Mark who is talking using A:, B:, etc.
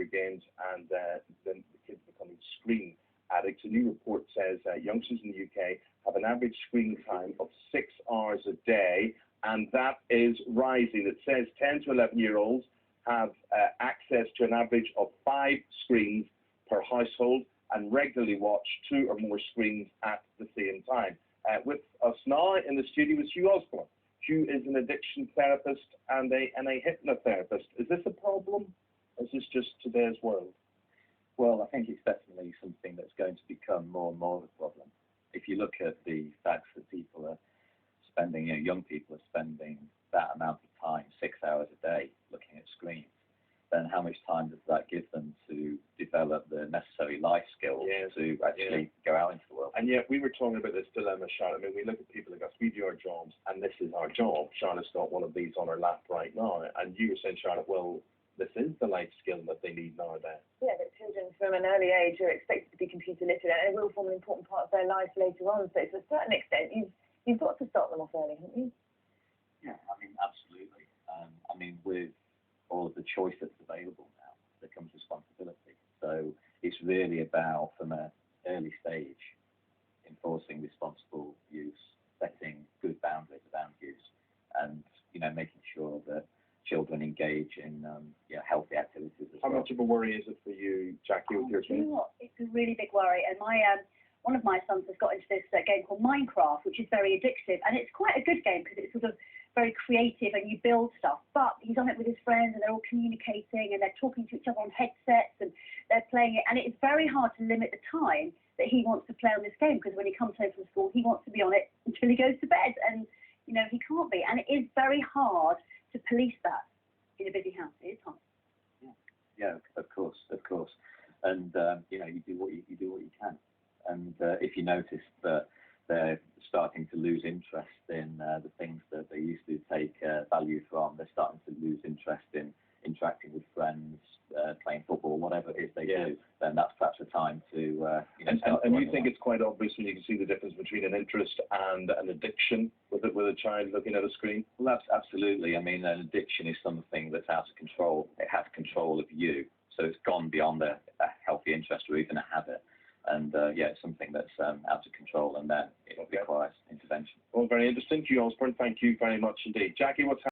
A: games, and then the kids becoming screen addicts. A new report says youngsters in the UK have an average screen time of 6 hours a day, and that is rising. It says 10 to 11-year-olds have access to an average of 5 screens per household and regularly watch 2 or more screens at the same time. With us now in the studio is Hugh Osborne. Hugh is an addiction therapist and a hypnotherapist. Is this a problem, or is this just today's world?
B: Well, I think it's definitely something that's going to become more and more of a problem. If you look at the facts that people are spending, young people are spending that amount of time, 6 hours a day, looking at screens, then how much time does that give them to develop the necessary life skills to actually go out into the world?
A: And yet we were talking about this dilemma, Charlotte. I mean, we look at people like us, we do our jobs, and this is our job. Charlotte's got one of these on her lap right now, and you were saying, Charlotte, well, this is the life skill that they need nowadays.
C: Yeah, that children from an early age are expected to be computer literate, and it will form an important part of their lives later on. So to a certain extent, you've got to start them off early, haven't you?
B: Yeah, I mean, absolutely. I mean, with all of the choice that's available now, there comes responsibility. So it's really about, from an early stage, enforcing responsible use, setting good boundaries around use, and making sure that children engage in healthy activities as well.
A: How much of a worry is it for you, Jackie, with your
D: Do you know what? It's a really big worry, and one of my sons has got into this game called Minecraft, which is very addictive, and it's quite a good game because it's sort of very creative and you build stuff, but he's on it with his friends and they're all communicating and they're talking to each other on headsets and they're playing it, and it's very hard to limit the time that he wants to play on this game, because when he comes home from school he wants to be on it until he goes to bed, and he can't be, and it is very hard to police that in a busy house. It is hard.
B: Yeah, of course, and you do what you can, and if you notice that they're starting to lose interest in the things that they used to take value from, they're starting to lose interest in interacting with friends, playing football, whatever it is they do, then that's perhaps a time to
A: And you think it's quite obvious when you can see the difference between an interest and an addiction with a child looking at a screen?
B: Well, that's absolutely. I mean, an addiction is something that's out of control. It has control of you, so it's gone beyond a healthy interest or even a habit. And it's something that's out of control, and then it requires intervention.
A: Well, very interesting. Hugh Osborne, thank you very much indeed. Jackie, what's